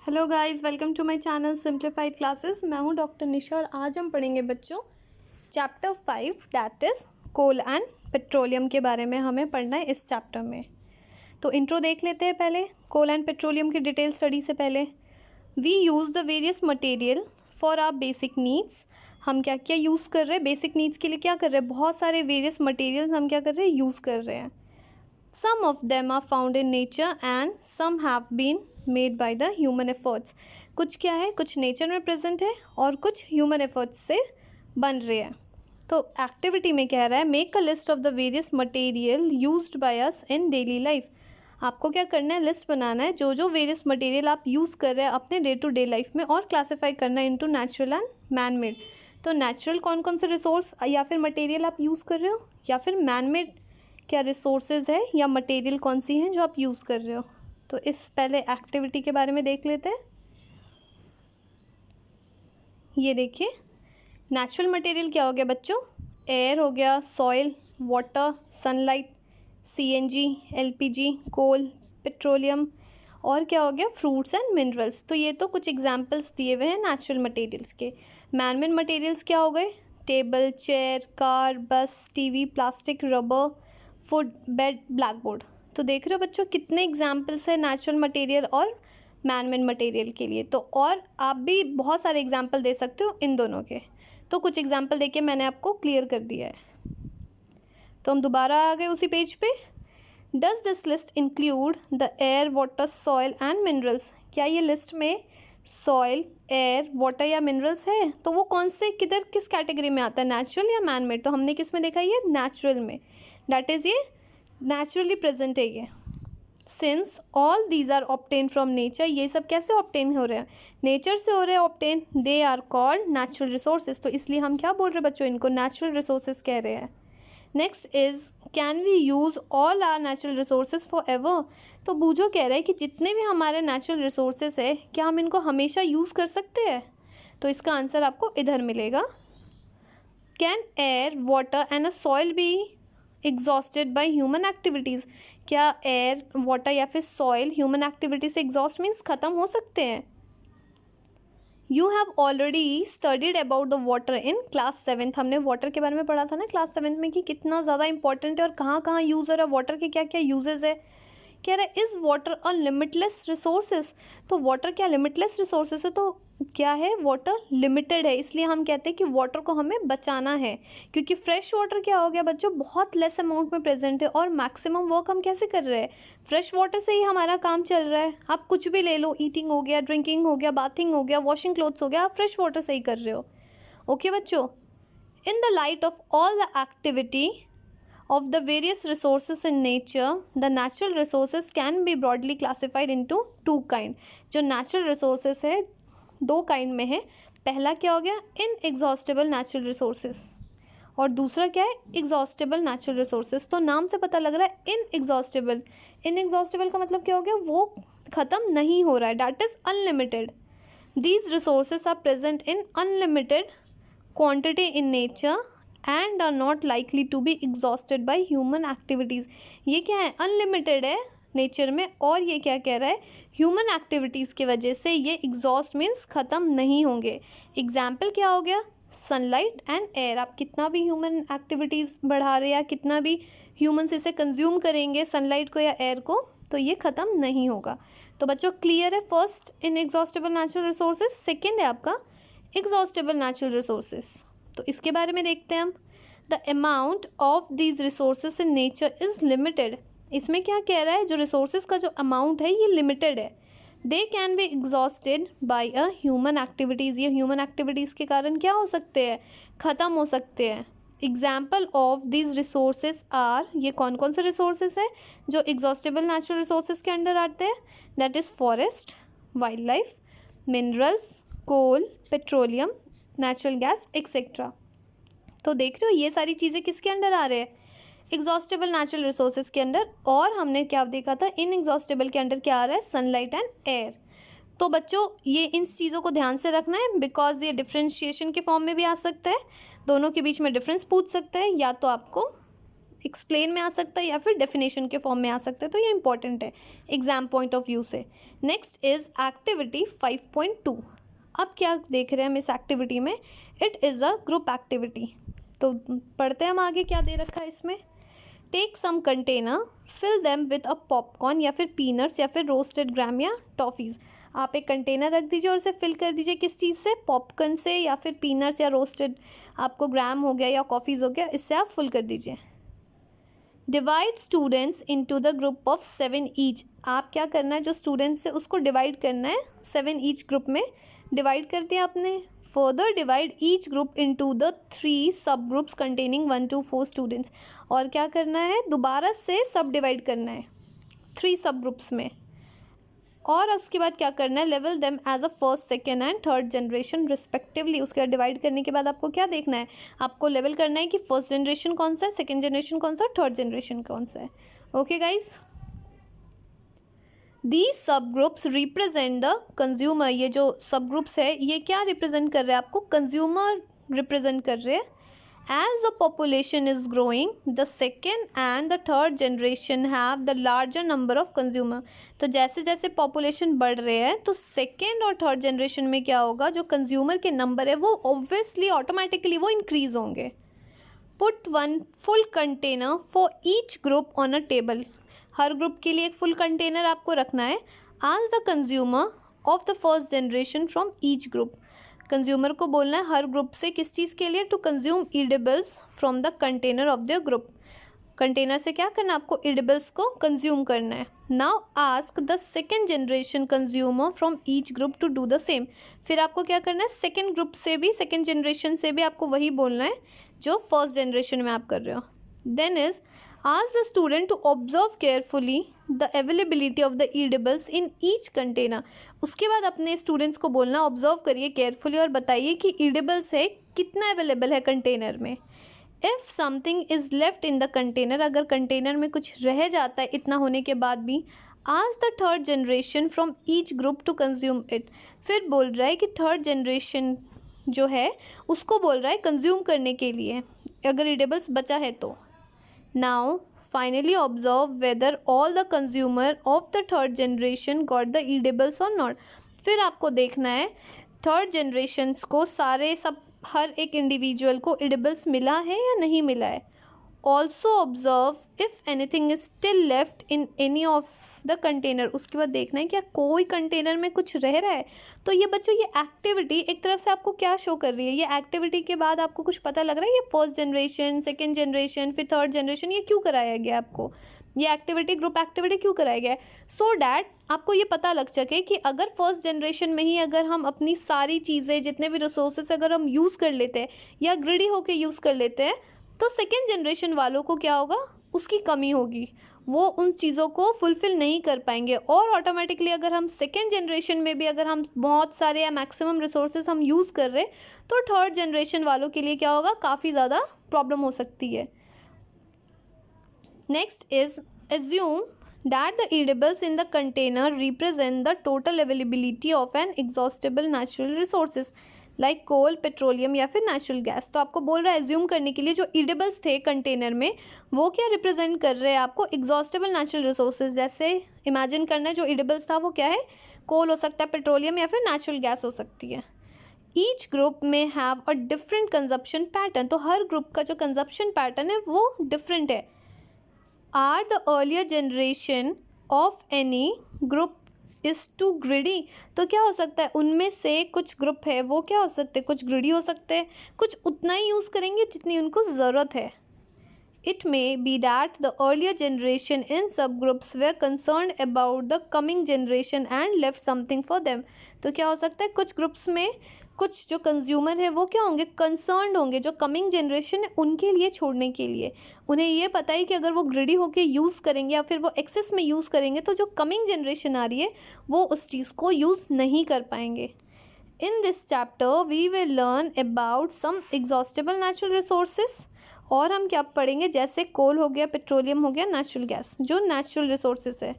Hello guys, welcome to my channel simplified classes. मैं हूं doctor Nisha और आज हम पढ़ेंगे बच्चों chapter 5 that is coal and petroleum के बारे में हमें पढ़ना है इस चैप्टर में। तो इंट्रो देख लेते हैं पहले। कोल एंड पेट्रोलियम की डिटेल स्टडी से पहले we use the various material for our basic needs. हम क्या क्या यूज़ कर रहे हैं बेसिक नीड्स के लिए, क्या कर रहे हैं, बहुत सारे वेरियस मटेरियल्स हम क्या कर रहे हैं, यूज़ कर रहे हैं। Some of them are found in nature and some have been made by the human efforts। कुछ क्या है, कुछ नेचर में प्रेजेंट है और कुछ ह्यूमन एफर्ट्स से बन रहे हैं। तो एक्टिविटी में कह रहा है make a list of the various material used by us in daily life. आपको क्या करना है, लिस्ट बनाना है जो जो वेरियस मटेरियल आप यूज़ कर रहे हैं अपने डे टू डे लाइफ में और क्लासीफाई करना है into natural and man made. तो नेचुरल कौन कौन से रिसोर्स या फिर मटेरियल आप यूज़ कर रहे हो, या फिर मैन मेड क्या रिसोर्सेज है या मटेरियल कौन सी हैं जो आप यूज़ कर रहे हो। तो इस पहले एक्टिविटी के बारे में देख लेते हैं। ये देखिए, नेचुरल मटेरियल क्या हो गया बच्चों, एयर हो गया, soil, water, sunlight, CNG, LPG, coal, petroleum, और क्या हो गया, फ्रूट्स एंड मिनरल्स। तो ये तो कुछ एग्जांपल्स दिए हुए हैं नेचुरल मटेरियल्स के। मैन मेड मटेरियल्स क्या हो गए, टेबल, चेयर, कार, बस, TV, plastic, rubber, food, bed, black board. तो देख रहे हो बच्चों कितने एग्जाम्पल्स है नेचुरल मटेरियल और मैन मेड मटेरियल के लिए। तो और आप भी बहुत सारे एग्जाम्पल दे सकते हो इन दोनों के। तो कुछ एग्जाम्पल देके मैंने आपको क्लियर कर दिया है। तो हम दोबारा आ गए उसी पेज पे। Does this list include the air, water, soil and minerals. क्या ये लिस्ट में सॉइल, एयर, वाटर या मिनरल्स है? तो वो कौन से किधर किस कैटेगरी में आता है, नेचुरल या मैन मेड? तो हमने किस में देखा, ये नेचुरल में, दैट इज़ ये नेचुरली प्रेजेंट है ये। Since all these are obtain from nature, ये सब कैसे ऑब्टेन हो रहे हैं, नेचर से हो रहे हैं obtain, they are called natural resources. तो इसलिए हम क्या बोल रहे हैं बच्चों, इनको नेचुरल रिसोर्सेज कह रहे हैं। Next is can we use all our natural resources forever. तो बूझो कह रहा है कि जितने भी हमारे नेचुरल रिसोर्सेज है क्या हम इनको हमेशा यूज़ कर सकते हैं? तो इसका आंसर आपको इधर मिलेगा। Can air, water and a soil be exhausted by human activities. क्या एयर, वाटर या फिर सॉइल ह्यूमन एक्टिविटी से एग्जॉस्ट मीन्स ख़त्म हो सकते हैं? You have already studied about the water in class 7th। हमने वाटर के बारे में पढ़ा था ना क्लास 7th में कि कितना ज़्यादा इंपॉर्टेंट है और कहाँ कहाँ यूज़ हो रहा है वाटर के, क्या क्या यूजेज है। कह रहा है is water a limitless resources. तो वाटर क्या लिमिटलेस रिसोर्सेज है? तो क्या है, वाटर लिमिटेड है, इसलिए हम कहते हैं कि वाटर को हमें बचाना है। क्योंकि फ्रेश वाटर क्या हो गया बच्चों, बहुत लेस अमाउंट में प्रेजेंट है और मैक्सिमम वर्क हम कैसे कर रहे हैं, फ्रेश वाटर से ही हमारा काम चल रहा है। आप कुछ भी ले लो, ईटिंग हो गया, ड्रिंकिंग हो गया, बाथिंग हो गया, वॉशिंग क्लोथ्स हो गया, आप फ्रेश वाटर से ही कर रहे हो। ओके बच्चों, in the light of all the activity of the various resources in nature, the natural resources can be broadly classified into two kind। जो natural resources है दो kind में है। पहला क्या हो गया, inexhaustible natural resources, और दूसरा क्या है, exhaustible natural resources। तो नाम से पता लग रहा है inexhaustible। inexhaustible का मतलब क्या हो गया, वो ख़त्म नहीं हो रहा है, that is unlimited। These resources are present in unlimited quantity in nature and are not likely to be exhausted by human activities. ये क्या है, अनलिमिटेड है नेचर में, और ये क्या कह रहा है, ह्यूमन एक्टिविटीज़ की वजह से ये एग्जॉस्ट मीन्स ख़त्म नहीं होंगे। एग्जाम्पल क्या हो गया, सनलाइट एंड एयर। आप कितना भी ह्यूमन एक्टिविटीज़ बढ़ा रहे या कितना भी ह्यूमन्स इसे कंज्यूम करेंगे सनलाइट को या एयर को, तो ये ख़त्म नहीं होगा। तो बच्चों क्लियर है, first inexhaustible natural resources, second है आपका एग्जॉस्टेबल नेचुरल रिसोर्सेज। तो इसके बारे में देखते हैं हम। The amount of these resources in nature is limited. इसमें क्या कह रहा है, जो रिसोर्सेज का जो अमाउंट है ये लिमिटेड है। They can be exhausted by a human activities. ये ह्यूमन एक्टिविटीज़ के कारण क्या हो सकते हैं, ख़त्म हो सकते हैं। Example of these resources are, ये कौन कौन से रिसोर्सेज है जो एग्जॉस्टेबल नेचुरल रिसोर्सेज के अंडर आते हैं, that is forest, wildlife, minerals, coal, petroleum, natural gas etcetera. तो देख रहे हो ये सारी चीज़ें किसके अंडर आ रहे हैं, एग्जॉस्टेबल नेचुरल रिसोर्सेज के अंदर। और हमने क्या देखा था, इनएग्जॉस्टेबल के अंडर क्या आ रहा है, सनलाइट एंड एयर। तो बच्चों ये इन चीज़ों को ध्यान से रखना है, बिकॉज ये डिफ्रेंशिएशन के फॉर्म में भी आ सकता है, दोनों के बीच में डिफरेंस पूछ सकता है, या तो आपको एक्सप्लेन में आ सकता है या फिर डेफिनेशन के फॉर्म में आ सकता है, तो ये इंपॉर्टेंट है एग्जाम पॉइंट ऑफ व्यू से। Next is activity 5.2। अब क्या देख रहे हैं हम इस एक्टिविटी में, it is a group activity. तो पढ़ते हैं हम आगे क्या दे रखा है इसमें। Take some container, fill them with a popcorn या फिर पीनट्स या फिर रोस्टेड ग्राम या टॉफ़ीज़। आप एक कंटेनर रख दीजिए और उसे फिल कर दीजिए किस चीज़ से, पॉपकॉर्न से या फिर पीनट्स या रोस्टेड आपको ग्राम हो गया या कॉफ़ीज़ हो गया, इससे आप फुल कर दीजिए। Divide students into the group of 7 each. आप क्या करना है, जो स्टूडेंट्स है उसको डिवाइड करना है 7 ईच ग्रुप में, डिवाइड कर दिया आपने। Further divide each group into the 3 सब ग्रुप्स कंटेनिंग 1 to 4 स्टूडेंट्स। और क्या करना है, दोबारा से सब डिवाइड करना है 3 सब ग्रुप्स में। और उसके बाद क्या करना है, लेवल them as a first, second and third generation respectively. उसके बाद डिवाइड करने के बाद आपको क्या देखना है, आपको लेवल करना है कि फर्स्ट जनरेशन कौन सा है, सेकेंड जनरेशन कौन सा है, थर्ड जनरेशन कौन सा है। Okay guys, these sub groups represent the consumer. ये जो सब ग्रुप्स है ये क्या रिप्रेजेंट कर रहे हैं, आपको कंज्यूमर रिप्रेजेंट कर रहे हैं। As the population is growing, the second and the third generation have the larger number of consumer। तो जैसे जैसे population बढ़ रहे हैं तो second और third generation में क्या होगा, जो consumer के number है वो obviously automatically वो increase होंगे। Put one full container for each group on a table। Her group के लिए एक full container आपको रखना है। Ask the consumer of the first generation from each group। Consumer को बोलना है हर ग्रुप से किस चीज़ के लिए, to consume edibles from the container of the group. Container से क्या करना है, आपको ईडेबल्स को कंज्यूम करना है। Now ask the second generation consumer from each group to do the same. फिर आपको क्या करना है, सेकेंड ग्रुप से भी, सेकेंड जनरेशन से भी आपको वही बोलना है जो फर्स्ट जनरेशन में आप कर रहे हो। Then is ask the student to observe carefully the availability of the eatables in each container। उसके बाद अपने स्टूडेंट्स को बोलना ऑब्जर्व करिए केयरफुली और बताइए कि ईडेबल्स है कितना अवेलेबल है कंटेनर में। If something is left in the container, अगर कंटेनर में कुछ रह जाता है इतना होने के बाद भी, ask the third generation from each group to consume it. फिर बोल रहा है कि थर्ड जनरेशन जो है उसको बोल रहा है कंज्यूम करने के लिए अगर ईडेबल्स बचा है तो। Now finally observe whether all the consumer of the third generation got the eatables or not। फिर आपको देखना है थर्ड जनरेशन्स को सारे सब हर एक इंडिविजुअल को eatables मिला है या नहीं मिला है। Also observe if anything is still left in any of the container. उसके बाद देखना है क्या कोई कंटेनर में कुछ रह रहा है। तो ये बच्चों ये एक्टिविटी एक तरफ से आपको क्या शो कर रही है, ये एक्टिविटी के बाद आपको कुछ पता लग रहा है ये फर्स्ट जनरेशन, सेकेंड जनरेशन, फिर थर्ड जनरेशन, ये क्यों कराया गया आपको, ये एक्टिविटी ग्रुप एक्टिविटी क्यों कराया गया है, सो डैट आपको ये पता लग सके कि अगर फर्स्ट जनरेशन में ही अगर हम अपनी सारी चीज़ें जितने भी रिसोर्सेज अगर हम यूज़ कर लेते हैं या ग्रिडी होकर यूज़ कर लेते हैं तो सेकेंड जनरेशन वालों को क्या होगा, उसकी कमी होगी, वो उन चीज़ों को फुलफ़िल नहीं कर पाएंगे। और ऑटोमेटिकली अगर हम सेकेंड जनरेशन में भी अगर हम बहुत सारे या मैक्सिमम रिसोर्सेज हम यूज़ कर रहे तो थर्ड जनरेशन वालों के लिए क्या होगा, काफ़ी ज़्यादा प्रॉब्लम हो सकती है। Next is assume that the eatables in the container represent the total availability of an exhaustible natural resources like coal, petroleum या फिर नेचुरल गैस। तो आपको बोल रहा है एज्यूम करने के लिए जो ईडेबल्स थे कंटेनर में वो क्या रिप्रेजेंट कर रहे हैं आपको, एग्जॉस्टेबल नेचुरल रिसोर्सेज। जैसे इमेजिन करना है जो ईडेबल्स था वो क्या है, कोल हो सकता है, पेट्रोलियम या फिर नेचुरल गैस हो सकती है। ईच ग्रुप में have a different consumption pattern. तो हर ग्रुप का जो कंजप्शन पैटर्न है वो डिफरेंट है। Are the earlier generation of any group is too greedy. तो क्या हो सकता है, उनमें से कुछ ग्रुप है वो क्या हो सकते हैं, कुछ ग्रिडी हो सकते हैं, कुछ उतना ही यूज़ करेंगे जितनी उनको ज़रूरत है। It may be that the earlier generation in sub groups were concern about the coming generation and left something for them. तो क्या हो सकता है, कुछ ग्रुप्स में कुछ जो कंज्यूमर है वो क्या होंगे, कंसर्न्ड होंगे, जो कमिंग जनरेशन है उनके लिए छोड़ने के लिए। उन्हें ये पता है कि अगर वो ग्रिडी होकर यूज़ करेंगे या फिर वो एक्सेस में यूज़ करेंगे तो जो कमिंग जनरेशन आ रही है वो उस चीज़ को यूज़ नहीं कर पाएंगे। In this chapter we will learn about some exhaustable natural resources. और हम क्या पढ़ेंगे, जैसे कोल हो गया, पेट्रोलियम हो गया, नेचुरल गैस जो नेचुरल रिसोर्सेज है।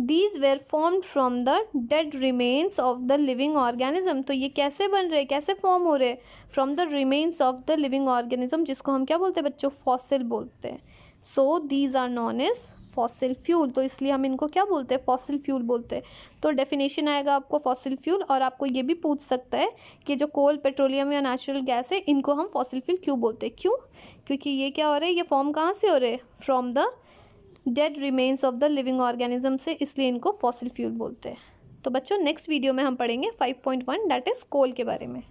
These were formed from the dead remains of the living organism। तो ये कैसे बन रहे, कैसे फॉर्म हो रहे, from the remains of the living organism, जिसको हम क्या बोलते हैं बच्चों, फॉसिल बोलते हैं। So these are known as fossil fuel. तो इसलिए हम इनको क्या बोलते हैं, फॉसिल फ्यूल बोलते हैं। तो डेफिनेशन आएगा आपको फॉसिल फ्यूल, और आपको ये भी पूछ सकता है कि जो कोल, पेट्रोलियम या नेचुरल गैस है, इनको हम फॉसिल फ्यूल क्यों बोलते हैं। क्यों? क्योंकि ये क्या हो रहा है, ये फॉर्म कहाँ से हो रहे हैं, from the dead remains of the living organism से, इसलिए इनको फॉसिल फ्यूल बोलते हैं। तो बच्चों नेक्स्ट वीडियो में हम पढ़ेंगे 5.1 दैट इज़ कोल के बारे में।